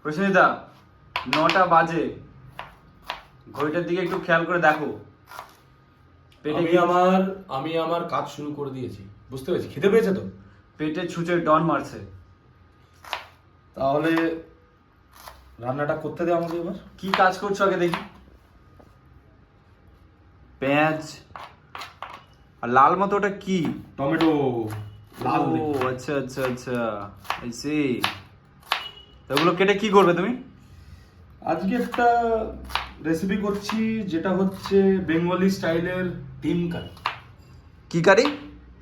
প্রসেনজিৎ দা 9টা বাজে, ঘড়িটার দিকে একটু খেয়াল করে দেখো। আমি আমার কাজ শুরু করে দিয়েছি, বুঝতে পেরেছি। খেতে পেয়েছে তো? পেটে ছুঁচে ডন মারছে। তাহলে রান্নাটা করতে দে আমাকে এবার। কি কাজ করছো আগে দেখি। পেঁয়াজ আর লাল মতো ওটা কি? টমেটো। লাল ও দেখি। আচ্ছা আচ্ছা আচ্ছা, আই সি। ওগুলো কেটে কি করবে তুমি? আজকে একটা রেসিপি করছি, যেটা হচ্ছে বেঙ্গলি স্টাইলের ডিম কারি। কি কারি?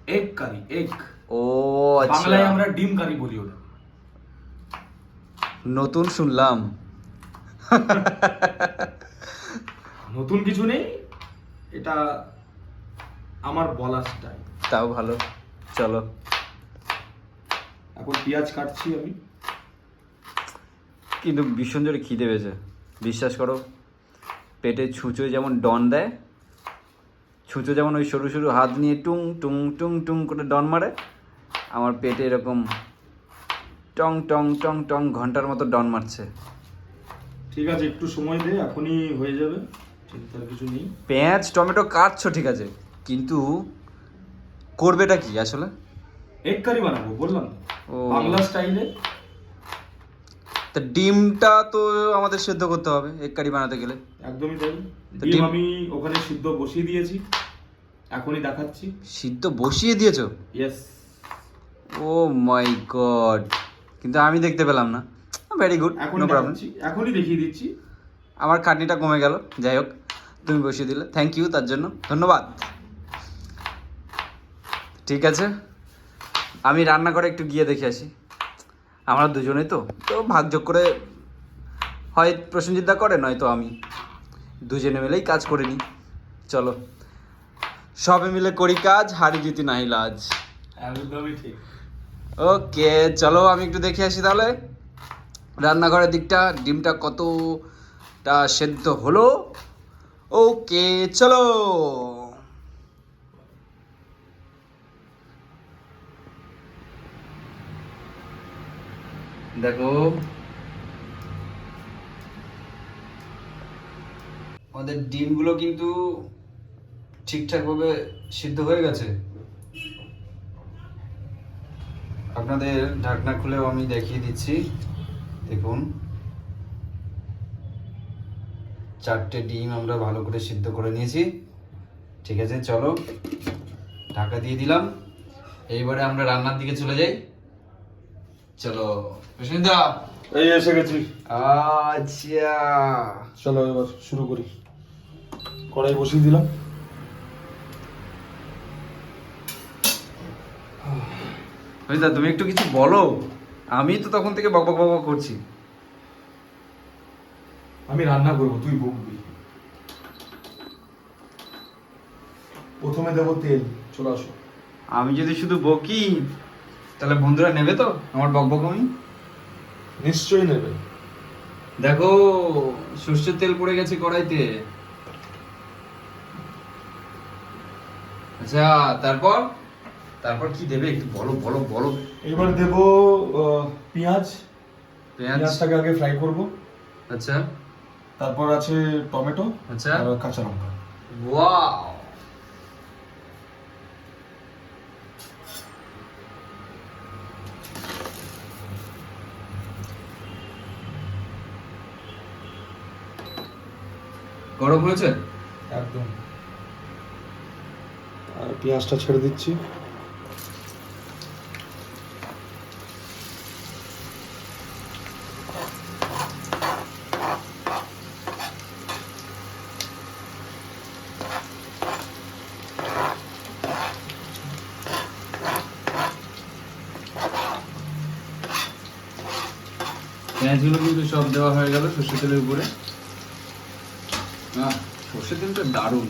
এগ কারি, এগ। ও আচ্ছা, বাংলায় আমরা ডিম কারি বলি ওটা। নতুন শুনলাম। নতুন কিছু নেই, এটা আমার বলার স্টাইল। তাও ভালো, চলো। এখন পেঁয়াজ কাটছি আমি। কিন্তু ভীষণ জোরে খিদে পেয়েছে, বিশ্বাস করো। পেটে ছুঁচো যেমন ডন দেয়, ছুঁচো যেমন ওই সরু সরু হাত নিয়ে টুং টুং টুং টুং করে ডন মারে, আমার পেটে এরকম টং টং টং টং ঘন্টার মতো ডন মারছে। ঠিক আছে, একটু সময় দে, এখনই হয়ে যাবে, চিন্তার কিছু নেই। পেঁয়াজ টমেটো কাটছো ঠিক আছে, কিন্তু করবেটা কি আসলে? এগ কারি বানাবো বললাম তো, ও। বাংলা স্টাইলে। তা ডিমটা তো আমাদের সেদ্ধ করতে হবে এগ কারি বানাতে গেলে। একদমই তাই। তো ডিম ডিম- আমি ওখানে সিদ্ধ বসিয়ে দিয়েছি, এখনই দেখাচ্ছি। সিদ্ধ বসিয়ে দিয়েছো? ইয়েস। ও মাই গড, কিন্তু আমি দেখতে পেলাম না। ভেরি গুড, এখনই নো প্রবলেম। দেখাচ্ছি, এখনই দেখিয়ে দিচ্ছি। আমার খাটনিটা কমে গেল, যাই হোক, তুমি বসিয়ে দিলে, থ্যাংক ইউ, তার জন্য ধন্যবাদ। ঠিক আছে, আমি রান্না করে একটু গিয়ে দেখে আসি। আমরা দুজনেই তো তো ভাগযোগ করে, হয় প্রসেনজিৎ দা করে, নয়তো আমি, দুজনে মিলেই কাজ করে নিই। চলো, সবে মিলে করি কাজ, হারি জিতি নাহি লাজ। একদমই ঠিক। ওকে চলো, আমি একটু দেখে আসি তাহলে রান্নাঘরের দিকটা, ডিমটা কতটা সেদ্ধ হলো। ওকে চলো। দেখো আমাদের ডিমগুলো কিন্তু ঠিকঠাকভাবে সিদ্ধ হয়ে গেছে। আপনাদের ঢাকনা খুলেও আমি দেখিয়ে দিচ্ছি, দেখুন 4টে ডিম আমরা ভালো করে সিদ্ধ করে নিয়েছি। ঠিক আছে চলো, ঢাকা দিয়ে দিলাম। এইবারে আমরা রান্নার দিকে চলে যাই। চলো প্রসেনদা। এই এসে গেছি। আচ্ছা চলো এবার শুরু করি। কড়াই বসিয়ে দিলাম। প্রসেনদা তুমি একটু কিছু বলো, আমি তো তখন থেকে বক বক বক বক করছি। আমি রান্না করবো, তুই বকবি। প্রথমে দেবো তেল। চলে আসো। আমি যদি শুধু বকি তাহলে বন্ধুরা নেবে তো আমার বক বক? আমি নিশ্চয়ই নেবে। দেখো সর্ষের তেল পড়ে গেছে কড়াইতে। আচ্ছা তারপর তারপর কি দেবে একটু বলো বলো বলো। এবার দেবো পেঁয়াজ। পেঁয়াজ, পেঁয়াজটাকে আগে ফ্রাই করব। আচ্ছা তারপর আছে টমেটো, আচ্ছা, আর কাঁচা লঙ্কা। ওয়াও। গরম হয়েছে একদম। আর পেঁয়াজটা ছেড়ে দিচ্ছি। পেঁয়াজগুলো কিন্তু সব দেওয়া হয়ে গেল সর্ষের তেলের উপরে। সর্ষের তেলটা দারুণ,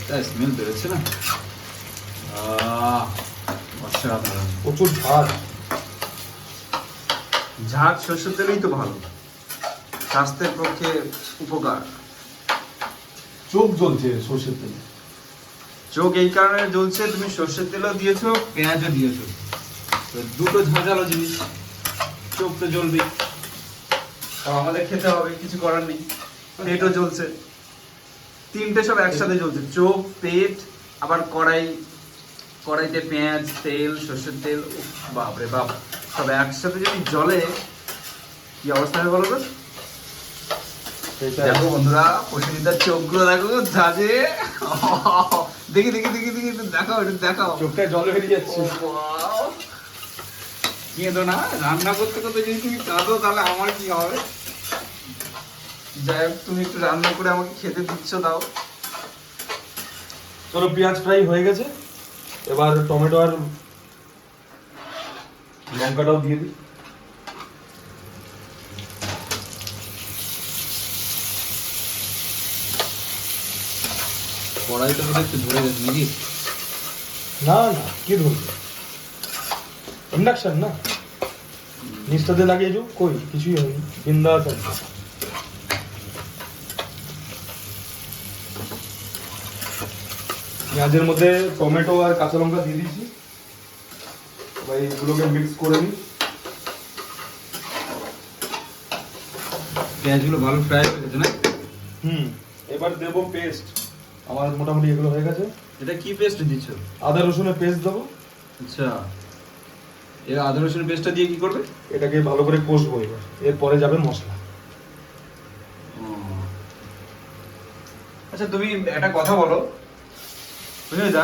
তাই স্মেল বেরোচ্ছে না, অসাধারণ। প্রচুর ঝাল। ঝাল সর্ষের তেলেই তো ভালো, স্বাস্থ্যের পক্ষে উপকার। চোখ জ্বলছে সর্ষের তেলে। চোখ এই কারণে জ্বলছে, তুমি সর্ষের তেলও দিয়েছো পেঁয়াজও দিয়েছো, তো দুটো ঝাঁঝালো জিনিস, চোখ তো জ্বলবেই। আমাদের খেতে হবে, কিছু করার নেই। পেটও জ্বলছে, তিনটে সব একসাথে জ্বলছে, চোখ, পেট, আবার কড়াইতে পেঁয়াজ, তেল, সর্ষের তেল, উফ, বাপরে বাপ, সব একসাথে যদি জ্বলে কি অবস্থা হবে বলো তো? দেখো বন্ধুরা, প্রসেনজিৎদার চোখগুলো দেখো, ঝাঁঝে। দেখি দেখি দেখি দেখি, একটু দেখাও, একটু দেখাও। চোখটা জল বেরিয়ে যাচ্ছে। কেঁদো না, রান্না করতে করতে যদি তুমি কাঁদো তাহলে আমার কি হবে? যাই হোক, তুমি একটু রান্না করে আমাকে খেতে দিচ্ছ, দাও। চলো, পেঁয়াজ ফ্রাই হয়ে গেছে, এবার টমেটো আর লঙ্কাটাও দিয়ে দিই। কড়াইটা বোধহয় একটু ধরে গেছে নাকি? না না, কি ধরবে, ইন্ডাকশন না, নিচটাতে লাগিয়ে যাও, কই কিছুই হয়নি, বিন্দাস আছে। পেঁয়াজের মধ্যে টমেটো আর কাঁচা লঙ্কা দিয়ে দিয়েছি, এবার এইগুলোকে মিক্স করে নিই। পেঁয়াজগুলো ভালো ফ্রাই হয়ে গেছে না? এবার দেবো পেস্ট, আমার মোটামুটি এগুলো হয়ে গেছে। এটা কি পেস্ট দিচ্ছ? আদা রসুনের পেস্ট দেবো। আচ্ছা, এর আদা রসুনের পেস্টটা দিয়ে কি করবে? এটাকে ভালো করে কষবো, এবার এরপরে যাবে মশলা। আচ্ছা, তুমি একটা কথা বলো, বুঝলে দা,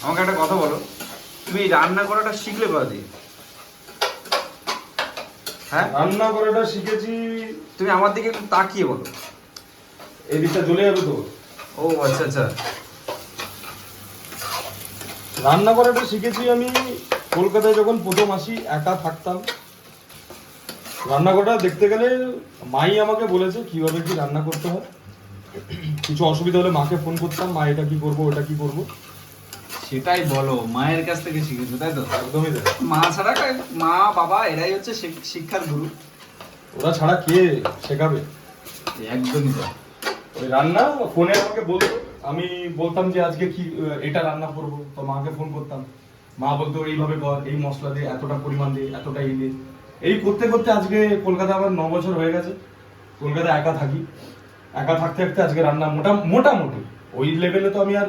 আমাকে একটা কথা বলো, তুমি এই রান্না করাটা শিখলে কোথা দিয়ে? হ্যাঁ, রান্না করাটা শিখেছি, তুমি আমার দিকে একটু তাকিয়ে বলো। এই দিকটা জ্বলে যাবে তো। ও আচ্ছা আচ্ছা। রান্না করাটা শিখেছি আমি কলকাতায় যখন প্রথম আসি, একা থাকতাম। রান্না করাটা দেখতে গেলে মাই আমাকে বলেছে কিভাবে কি রান্না করতে হয়। কিছু অসুবিধা হলে মাকে ফোন করতাম, মা এটা কি করবো, ওটা কি করবো। সেটাই বলো, মায়ের কাছ থেকে শিখেছো তাই তো? একদমই তাই। মা ছাড়া মা বাবা এরাই হচ্ছে শিক্ষার গুরু। ওরা ছাড়া কে শেখাবে? একদমই তাই। ওই রান্না ফোনে আমাকে বলতো, আমি বলতাম যে আজকে কি এটা রান্না করবো, তো মাকে ফোন করতাম, মা বলতো এইভাবে কর, এই মশলা দিয়ে, এতটা পরিমাণ দিয়ে, এতটা এই দিয়ে। এই করতে করতে আজকে কলকাতা আমার 9 বছর হয়ে গেছে। কলকাতায় একা থাকি, একা থাকতে থাকতে আজকে রান্না মোটামুটি ওই লেভেলে তো আমি আর,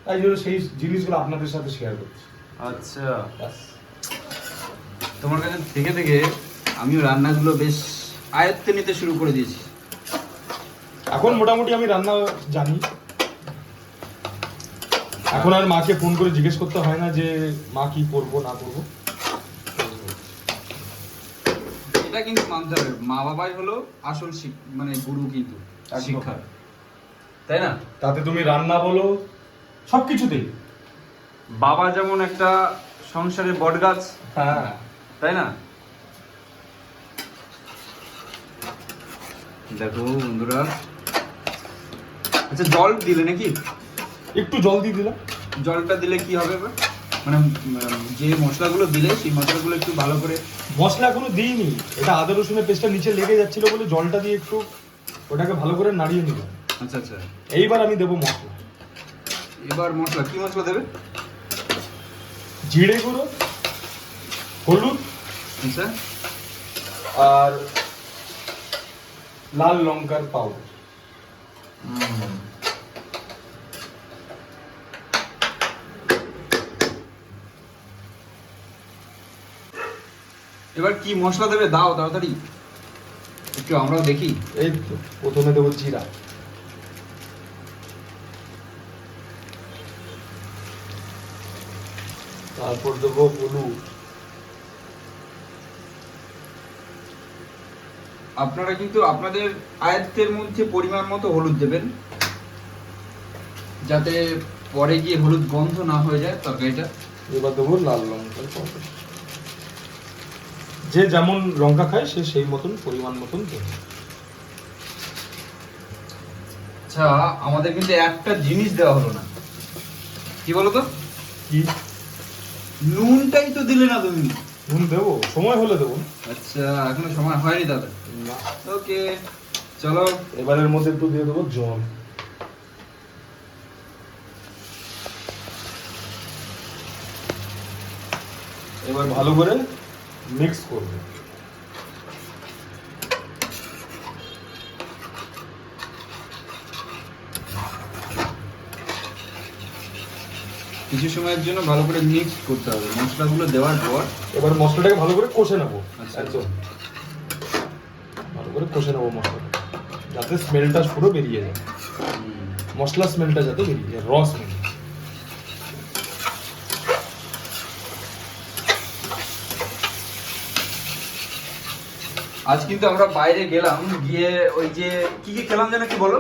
তাই জন্য সেই জিনিসগুলো আপনাদের সাথে শেয়ার করছি। আচ্ছা, তোমার কাছে থেকে থেকে আমিও রান্নাগুলো বেশ আয়ত্তে নিতে শুরু করে দিয়েছি। এখন মোটামুটি আমি রান্না জানি। এখন আর মাকে ফোন করে জিজ্ঞেস করতে হয় না যে মা কি করবো না করবো। এটা কিন্তু মানতে হবে, মা বাবাই হলো আসল মানে গুরু কিন্তু শিক্ষা, তাই না? তাতে তুমি রান্না বলো, সবকিছুতেই। বাবা যেমন একটা সংসারের বটগাছ, হ্যাঁ, তাই না? দেখো বন্ধুরা, আচ্ছা জল দিলে নাকি? একটু জল দিয়ে দিলাম। জলটা দিলে কি হবে এবার? মানে যে মশলাগুলো দিলে সেই মশলাগুলো একটু ভালো করে। মশলা এখনো দিইনি, এটা আদা রসুনের পেস্টটা নিচে লেগে যাচ্ছিল বলে জলটা দিয়ে একটু ওটাকে ভালো করে নাড়িয়ে নিলাম। আচ্ছা আচ্ছা, এইবার আমি দেবো মশলা। এবার মশলা কি মশলা দেবে? জিরে গুঁড়ো, হলুদ, আচ্ছা, আর লাল লঙ্কার পাউডার। এবার কি মশলা দেবে দাও তাড়াতাড়ি, একটু আমরাও দেখি। এই তো প্রথমে দেবো জিরা, তারপর দেবো হলুদ, আপনারা কিন্তু আপনাদের আয়ত্তের মধ্যে পরিমাণ মতো হলুদ দেবেন, যাতে পরে গিয়ে হলুদ গন্ধ না হয়ে যায় তরকারিটা। এবার দেবো লাল লঙ্কার পাউডার। যে যেমন লঙ্কা খায় সে সেই মতন পরিমাণ মতন দেবে। আচ্ছা, আমাদের কিন্তু একটা জিনিস দেওয়া হলো না, কি বলো তো? কি? নুনটাই তো দিলে না তুমি। নুন দেবো, সময় হলে দেবো। আচ্ছা, এখনো সময় হয়নি দাদা। না। ওকে, চলো এবারের মধ্যে একটু দিয়ে দেবো জল। এবার ভালো করে মিক্স করবে। কিছু সময়ের জন্য ভালো করে মিক্স করতে হবে মশলাগুলো দেওয়ার পর। এবার মশলাটাকে ভালো করে কষে নেবো। আচ্ছা। একদম ভালো করে কষে নেবো মশলাটা, যাতে স্মেলটা পুরো বেরিয়ে যায়, মশলা স্মেলটা যাতে বেরিয়ে যায়, র স্মেল। আজ কিন্তু আমরা বাইরে গেলাম, গিয়ে ওই যে কি কি খেলাম যেন, কি বলো?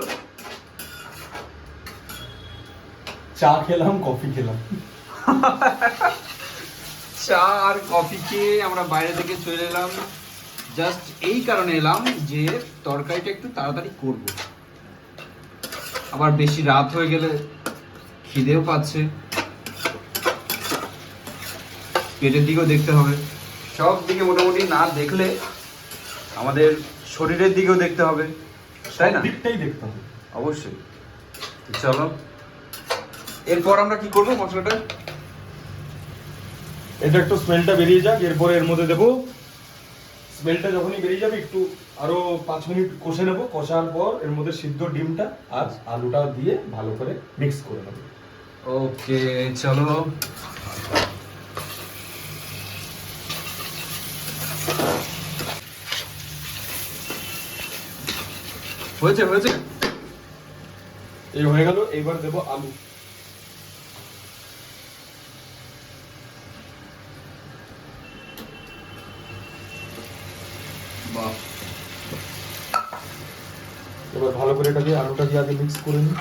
চা খেলাম, কফি খেলাম। চা আর কফি খেয়ে আমরা বাইরে থেকে চলে এলাম। জাস্ট এই কারণে এলাম যে তরকারিটা একটু তাড়াতাড়ি করব, আবার বেশি রাত হয়ে গেলে খিদেও পাচ্ছে, পেটের দিকেও দেখতে হবে। সব দিকে মোটামুটি না দেখলে আমাদের শরীরের দিকেও দেখতে হবে, তাই না? দিকটাই দেখতে হবে অবশ্যই। তো চলো, এরপর আমরা কি করবো? মশলাটা এটা একটু স্মেলটা বেরিয়ে যাক, এরপরে এর মধ্যে দেবো। স্মেলটা যখনই বেরিয়ে যাবে একটু আরো 5 মিনিট কষে নেবো। কষার পর এর মধ্যে সিদ্ধ ডিমটা আর আলুটা দিয়ে ভালো করে মিক্স করে নেবো। ওকে, চলো। হয়েছে হয়েছে, এই হয়ে গেল। এইবার দেবো আলু। বাহ, এবার ভালো করে এটাকে আলুটা দিয়ে আগে মিক্স করে নিই।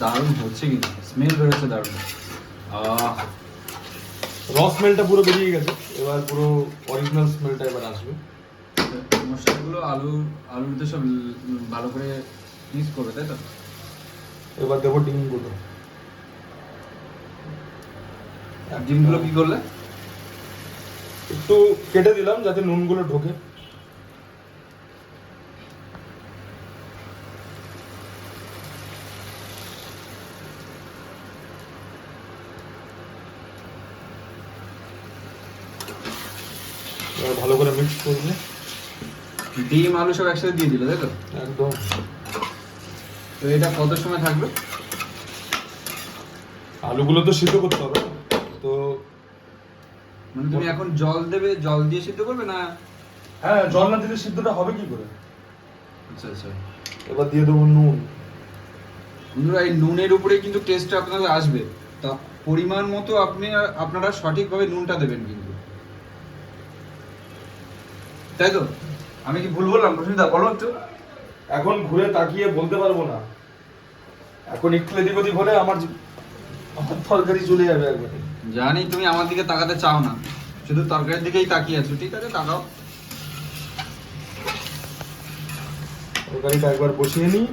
দারুণ হচ্ছে, কিন্তু স্মেল বেরোচ্ছে দারুণ। র স্মেলটা পুরো বেরিয়ে গেছে, এবার পুরো অরিজিনাল স্মেলটা এবার আসবে। মশলাগুলো আলুতে সব ভালো করে মিক্স করবে, তাই তো? এবার দেবো ডিমগুলো। ডিমগুলো কি করলে? একটু কেটে দিলাম যাতে নুনগুলো ঢোকে। এবার ভালো করে মিক্স করবে। ডিম আলু সব একসাথে দিয়ে দিলে, তাই তো? একদম। তো এটা কত সময় থাকবে? আলুগুলো তো সিদ্ধ করতে হবে, তো মানে তুমি এখন জল দেবে, জল দিয়ে সিদ্ধ করবে না? হ্যাঁ, জল না দিলে সিদ্ধটা হবে কি করে? আচ্ছা আচ্ছা। এবার দিয়ে দেবো নুন। বন্ধুরা, এই নুনের উপরে কিন্তু টেস্টটা আপনাদের আসবে, তা পরিমাণ মতো আপনারা সঠিকভাবে নুনটা দেবেন কিন্তু, তাই তো? আমি কি ভুল বললাম প্রসেনদা? বলো একটু। এখন ঘুরে তাকিয়ে বলতে পারবো না, এখন একটু এদিক ওদিক হলে আমার তরকারি চলে যাবে একবারে। জানি তুমি আমার দিকে তাকাতে চাও না, শুধু তরকারির দিকেই তাকিয়ে আছো। ঠিক আছে, তাকাও। তরকারিটা একবার বসিয়ে নিই।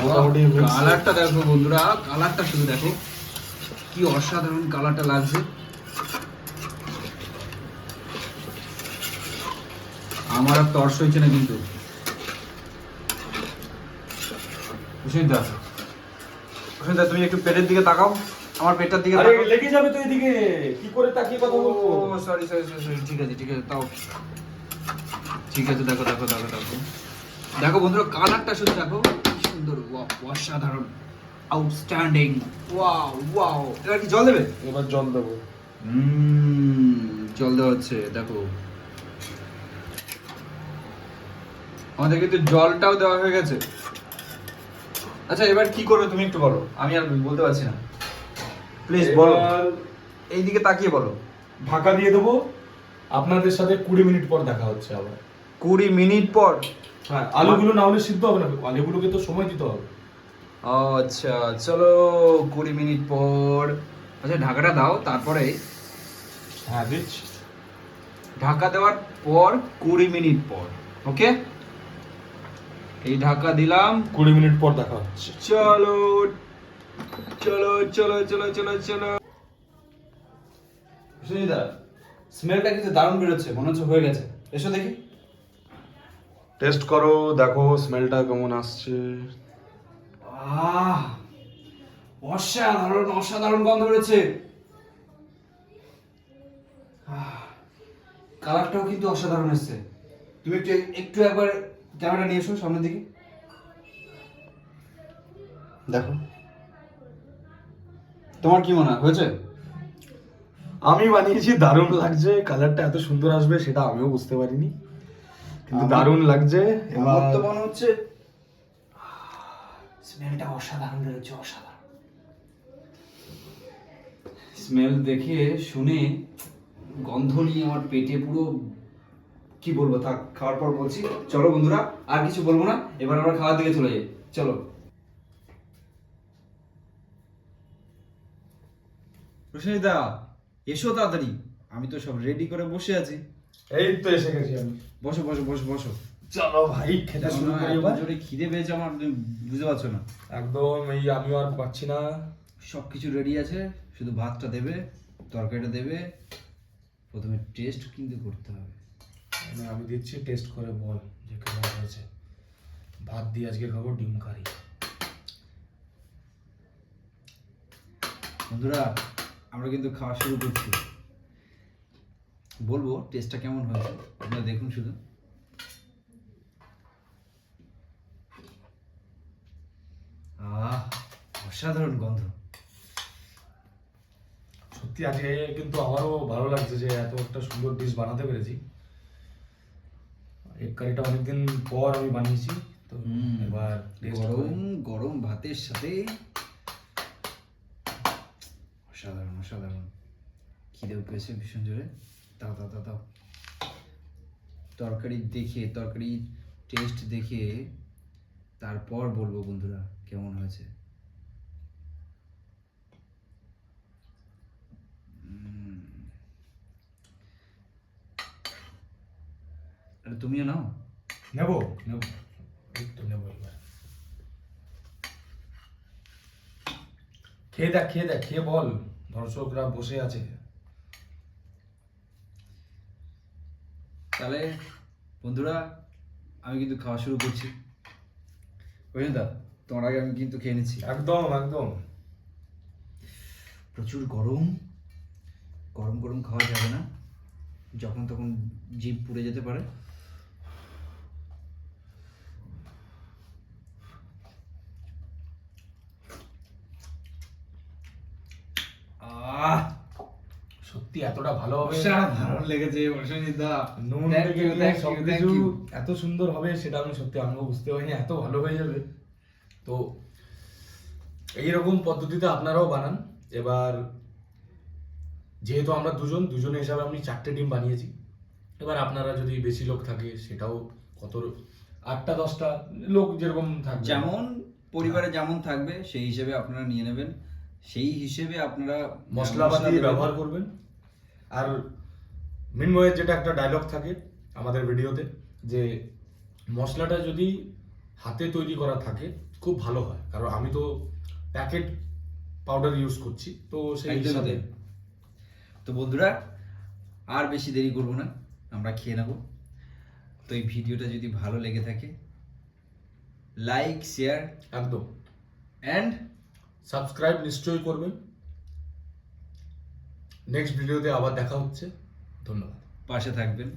মোটামুটি কালারটা দেখো বন্ধুরা, কালারটা শুধু দেখো, কি অসাধারণ কালারটা লাগছে। আমার আর তর্স হয়েছে না কিন্তু। সুস্মিতা, সুস্মিতা, তুমি একটু পেটের দিকে তাকাও, আমার পেটটার দিকে আরে তাকাও। লেগে যাবে তো এদিকে, কি করে তাকিয়ে কথা বলবো? ও সরি সরি সরি, ঠিক আছে ঠিক আছে, তাও ঠিক আছে। দেখো দেখো দেখো দেখো দেখো বন্ধুরা, কালারটা শুধু দেখো, কি সুন্দর, ওয়াও, অসাধারণ, আউটস্ট্যান্ডিং, ওয়াও ওয়াও। এবার কি জল দেবে? এবার জল দেবো। জল দেওয়া হচ্ছে, দেখো। আমাদের কিন্তু জলটাও দেওয়া হয়ে গেছে। আচ্ছা, এবার কি করবে তুমি একটু বলো, আমি আর বলতে পারছি না, প্লিজ বলো, এবার এইদিকে তাকিয়ে বলো। ঢাকা দিয়ে দেবো। আপনাদের সাথে 20 মিনিট পর দেখা হচ্ছে আবার। 20 মিনিট পর? হ্যাঁ, আলুগুলো না হলে সিদ্ধ হবে না, আলুগুলোকে তো সময় দিতে হবে। ও আচ্ছা, চলো 20 মিনিট পর। আচ্ছা, ঢাকাটা দাও, তারপরে হ্যাঁ দিচ্ছি। ঢাকা দেওয়ার পর 20 মিনিট পর, ওকে? এই ঢাকা দিলাম। 20 মিনিট পর দেখা হচ্ছে। চলো চলো চলো চলো চলো চলো। সুনিতা, স্মেলটা কিন্তু দারুণ বেরোচ্ছে, মনে হচ্ছে হয়ে গেছে। এসো দেখি। টেস্ট করো, দেখো স্মেলটা কেমন আসছে। অসাধারণ অসাধারণ গন্ধ বেরোচ্ছে। কালারটাও কিন্তু অসাধারণ এসছে। তুমি একটু একটু একবার ক্যামেরা নিয়ে এসো সামনের দিকে, দেখো তোমার কি মনে হয় হয়েছে? আমি বানিয়েছি, দারুণ লাগছে। কালারটা এত সুন্দর আসবে সেটা আমিও বুঝতে পারিনি, কিন্তু দারুণ লাগছে। আমার তো মনে হচ্ছে স্মেলটা অসাধারণ রয়েছে, অসাধারণ স্মেল। দেখে শুনে গন্ধ নিয়ে আমার পেটে পুরো কি বলবো, থাক খাওয়ার পর বলছি। চলো বন্ধুরা, আর কিছু বলবো না, এবার আমরা খাওয়ার দিকে চলে যাই, চলো। রোশনিদা এসো তাড়াতাড়ি, আমি তো সব রেডি করে বসে আছি। এই তো এসে গেছি আমি। বসো বসো বসো বসো। চলো ভাই, খেতে শুরু করি এবার। জোরে খিদে পেয়েছে আমার, তুমি বুঝতে পারছো না। একদম, এই আমিও আর পাচ্ছি না। সব কিছু রেডি আছে, শুধু ভাতটা দেবে, তরকারিটা দেবে, প্রথমে টেস্ট কিন্তু করতে হবে। আমি দিচ্ছি, টেস্ট করে বল যে কেমন হয়েছে। ভাত দিয়ে আজকে খাবো ডিম কারি। বন্ধুরা আমরা কিন্তু খাওয়া শুরু করছি, বলবো টেস্টটা কেমন হয়েছে, আপনারা দেখুন শুধু। আহ, অসাধারণ গন্ধ। সত্যি আজকে কিন্তু আমারও ভালো লাগছে যে এত একটা সুন্দর ডিশ বানাতে পেরেছি। এগ কারিটা অনেকদিন পর আমি বানিয়েছি, তো এবার গরম গরম ভাতের সাথে অসাধারণ অসাধারণ। খিদেও পেয়েছে ভীষণ জোরে। দাও দাও দাও দাও। তরকারি দেখে, তরকারি টেস্ট দেখে তারপর বলবো বন্ধুরা কেমন হয়েছে। আরে তুমিও নাও। নেবো নেবো, এই তো নেবো এবার। খেয়ে দেখ, খেয়ে দেখ, খেয়ে বল, দর্শকরা বসে আছে। তাহলে বন্ধুরা আমি কিন্তু খাওয়া শুরু করছি। বুঝলেন দা, তোমার আগে আমি কিন্তু খেয়ে নিচ্ছি। একদম একদম। প্রচুর গরম, গরম গরম খাওয়া যাবে না, যখন তখন জিভ পুড়ে যেতে পারে। সত্যি এতটা ভালো হবে, ভালো লেগেছে রোশনিদা। নুন থেকে নিয়ে সবকিছু এত সুন্দর হবে সেটা আমি সত্যি আমিও বুঝতে পারিনি, এত ভালো হয়ে যাবে। তো এইরকম পদ্ধতিতে আপনারাও বানান। এবার যেহেতু আমরা দুজনে হিসাবে আমি 4টে ডিম বানিয়েছি, এবার আপনারা যদি বেশি লোক থাকে সেটাও কত 8টা 10টা লোক যেরকম থাকবে, যেমন পরিবারে যেমন থাকবে সেই হিসেবে আপনারা নিয়ে নেবেন, সেই হিসেবে আপনারা মশলাপাতি দেবেন। ব্যবহার করবেন। আর মিনময়ের যেটা একটা ডায়লগ থাকে আমাদের ভিডিওতে, যে মশলাটা যদি হাতে তৈরি করা থাকে খুব ভালো হয়, কারণ আমি তো প্যাকেট পাউডার ইউজ করছি, তো সেই একদম হিসাবে। তাই। তো বন্ধুরা আর বেশি দেরি করব না, আমরা খেয়ে নেব। তো এই ভিডিওটা যদি ভালো লেগে থাকে লাইক শেয়ার একদম, অ্যান্ড সাবস্ক্রাইব নিশ্চয়ই করবেন। নেক্সট ভিডিওতে আবার দেখা হচ্ছে। ধন্যবাদ। পাশে থাকবেন।